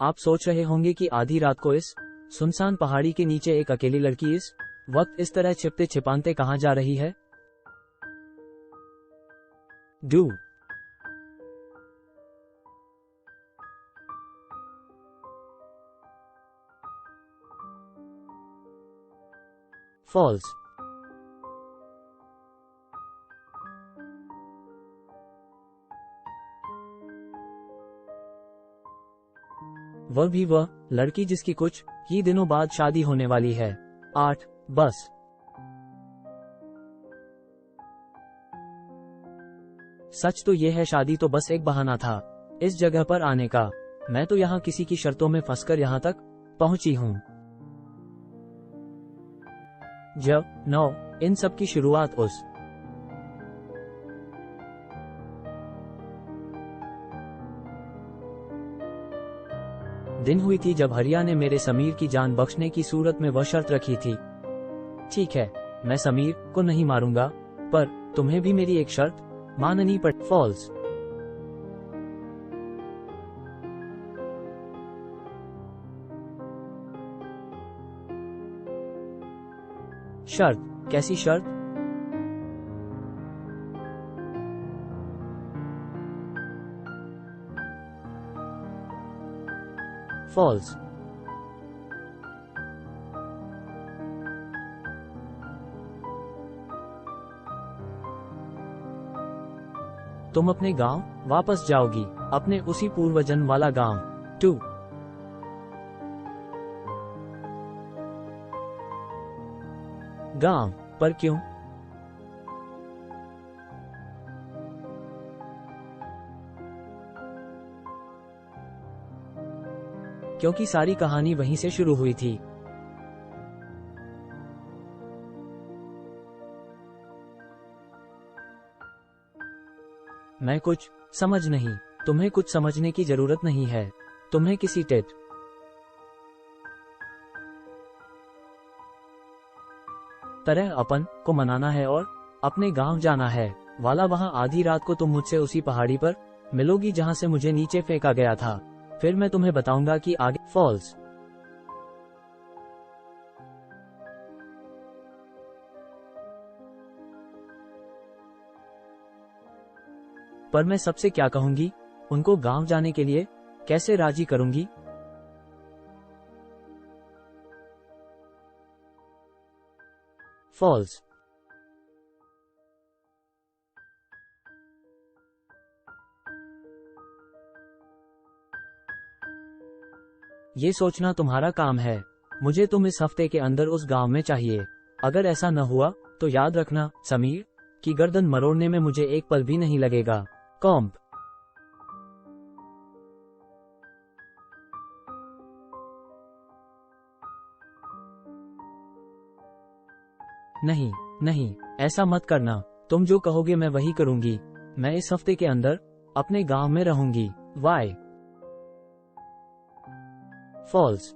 आप सोच रहे होंगे कि आधी रात को इस सुनसान पहाड़ी के नीचे एक अकेली लड़की इस वक्त इस तरह छिपते छिपाते कहां जा रही है। डू फॉल्स। वह भी वह लड़की जिसकी कुछ ही दिनों बाद शादी होने वाली है। 8 बस। सच तो यह है, शादी तो बस एक बहाना था इस जगह पर आने का। मैं तो यहाँ किसी की शर्तों में फंसकर यहाँ तक पहुंची हूँ। जब 9 इन सब की शुरुआत उस दिन हुई थी जब हरिया ने मेरे समीर की जान बख्शने की सूरत में वह शर्त रखी थी। ठीक है, मैं समीर को नहीं मारूंगा, पर तुम्हें भी मेरी एक शर्त माननी पड़। फॉल्स। शर्त? कैसी शर्त? फॉल्स। तुम अपने गांव वापस जाओगी, अपने उसी पूर्वजन्म वाला गांव। 2 गांव? पर क्यों? क्योंकि सारी कहानी वहीं से शुरू हुई थी। मैं कुछ समझ नहीं। तुम्हें कुछ समझने की जरूरत नहीं है। तुम्हें किसी टेट तरह अपन को मनाना है और अपने गांव जाना है वाला। वहां आधी रात को तुम मुझसे उसी पहाड़ी पर मिलोगी जहां से मुझे नीचे फेंका गया था। फिर मैं तुम्हें बताऊंगा कि आगे। फॉल्स। पर मैं सबसे क्या कहूंगी? उनको गांव जाने के लिए कैसे राजी करूंगी? फॉल्स। ये सोचना तुम्हारा काम है। मुझे तुम इस हफ्ते के अंदर उस गांव में चाहिए। अगर ऐसा न हुआ तो याद रखना, समीर की गर्दन मरोड़ने में मुझे एक पल भी नहीं लगेगा। कॉम्प। नहीं नहीं, ऐसा मत करना। तुम जो कहोगे मैं वही करूंगी। मैं इस हफ्ते के अंदर अपने गांव में रहूंगी। वाई? फॉल्स।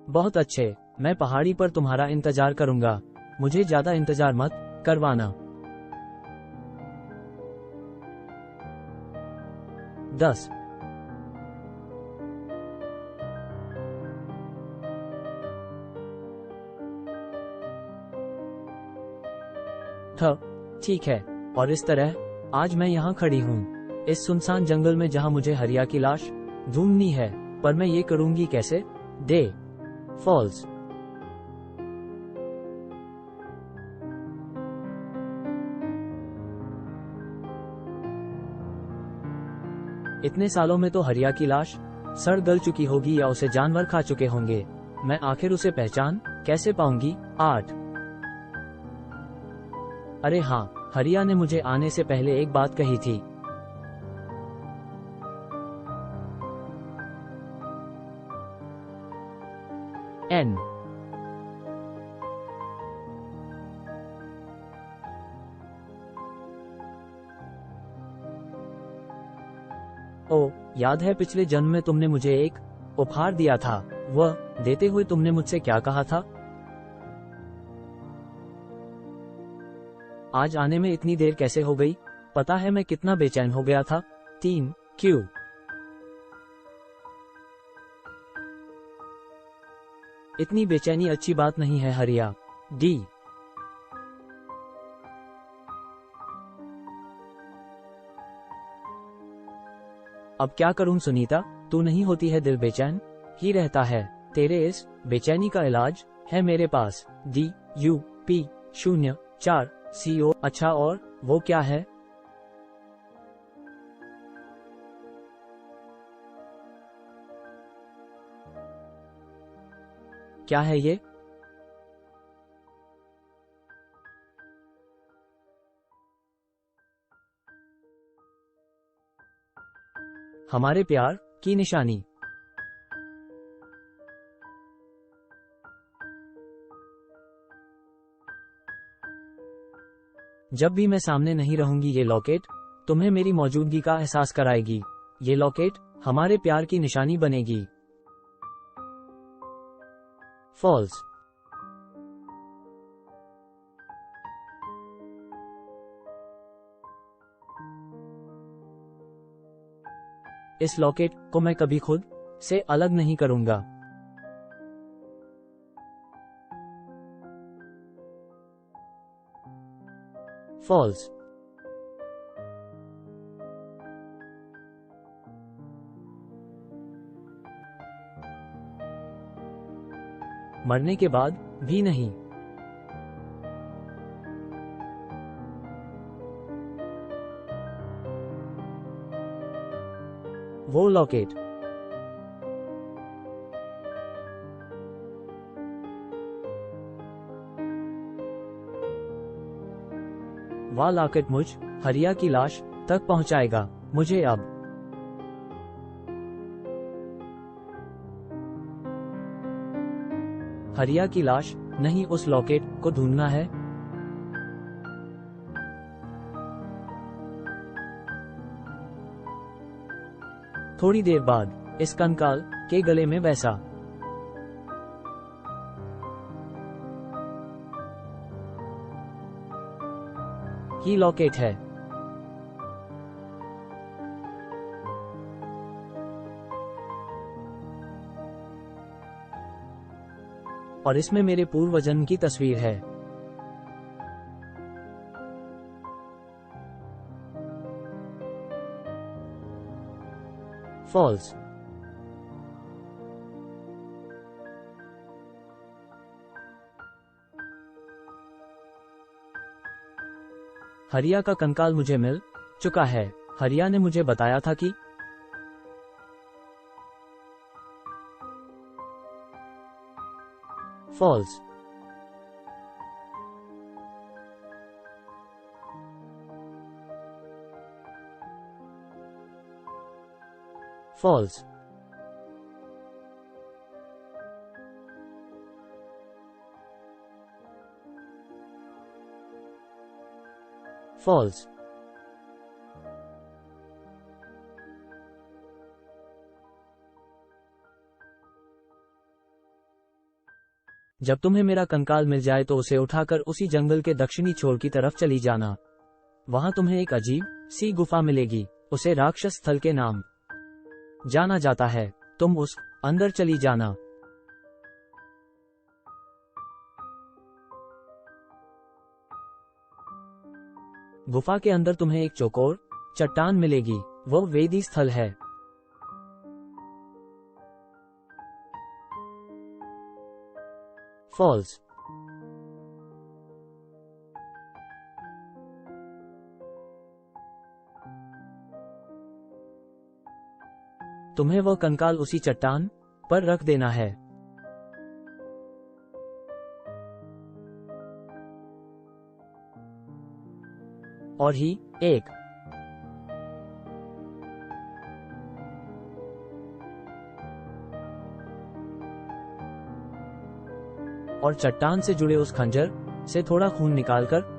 बहुत अच्छे, मैं पहाड़ी पर तुम्हारा इंतजार करूंगा। मुझे ज्यादा इंतजार मत करवाना। 10 ठीक है। और इस तरह आज मैं यहाँ खड़ी हूँ इस सुनसान जंगल में जहाँ मुझे हरिया की लाश ढूंढनी है, पर मैं ये करूंगी कैसे? डे। फॉल्स। इतने सालों में तो हरिया की लाश सड़ गल चुकी होगी या उसे जानवर खा चुके होंगे। मैं आखिर उसे पहचान कैसे पाऊंगी? 8 अरे हाँ, हरिया ने मुझे आने से पहले एक बात कही थी। N ओ, याद है पिछले जन्म में तुमने मुझे एक उपहार दिया था। वह देते हुए तुमने मुझसे क्या कहा था? आज आने में इतनी देर कैसे हो गई? पता है मैं कितना बेचैन हो गया था। 3. क्यों? इतनी बेचैनी अच्छी बात नहीं है हरिया। डी. अब क्या करूं सुनीता, तू नहीं होती है दिल बेचैन ही रहता है। तेरे इस बेचैनी का इलाज है मेरे पास। डी. यू. पी. 04 CO। अच्छा, और वो क्या है? क्या है ये? हमारे प्यार की निशानी। जब भी मैं सामने नहीं रहूंगी ये लॉकेट तुम्हें मेरी मौजूदगी का एहसास कराएगी। ये लॉकेट हमारे प्यार की निशानी बनेगी। फॉल्स। इस लॉकेट को मैं कभी खुद से अलग नहीं करूंगा। फॉल्स। मरने के बाद भी नहीं। वो लॉकेट वह लॉकेट मुझ हरिया की लाश तक पहुंचाएगा मुझे अब। हरिया की लाश नहीं, उस लॉकेट को ढूंढना है। थोड़ी देर बाद इस कंकाल के गले में वैसा ही लॉकेट है। और इसमें मेरे पूर्व जन्म की तस्वीर है। फॉल्स। हरिया का कंकाल मुझे मिल चुका है। हरिया ने मुझे बताया था कि फॉल्स। फॉल्स। फॉल्स। जब तुम्हें मेरा कंकाल मिल जाए तो उसे उठाकर उसी जंगल के दक्षिणी छोर की तरफ चली जाना। वहां तुम्हें एक अजीब सी गुफा मिलेगी। उसे राक्षस स्थल के नाम जाना जाता है। तुम उस अंदर चली जाना। गुफा के अंदर तुम्हें एक चौकोर चट्टान मिलेगी। वो वेदी स्थल है। फॉल्स। तुम्हें वह कंकाल उसी चट्टान पर रख देना है। और ही एक और चट्टान से जुड़े उस खंजर से थोड़ा खून निकालकर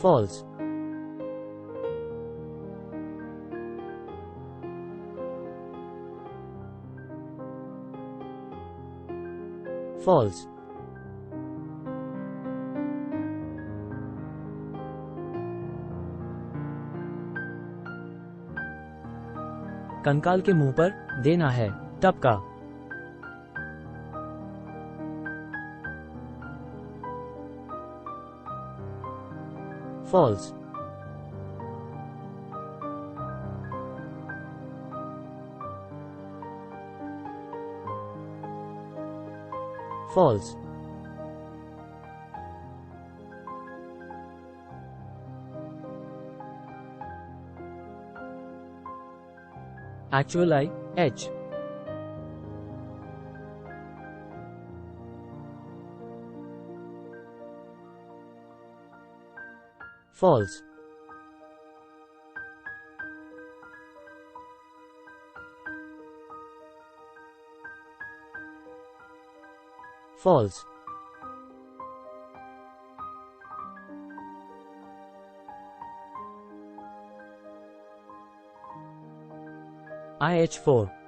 फॉल्स। फॉल्स। कंकाल के मुंह पर देना है टपका। False. False. Actual I H. False. False. IH4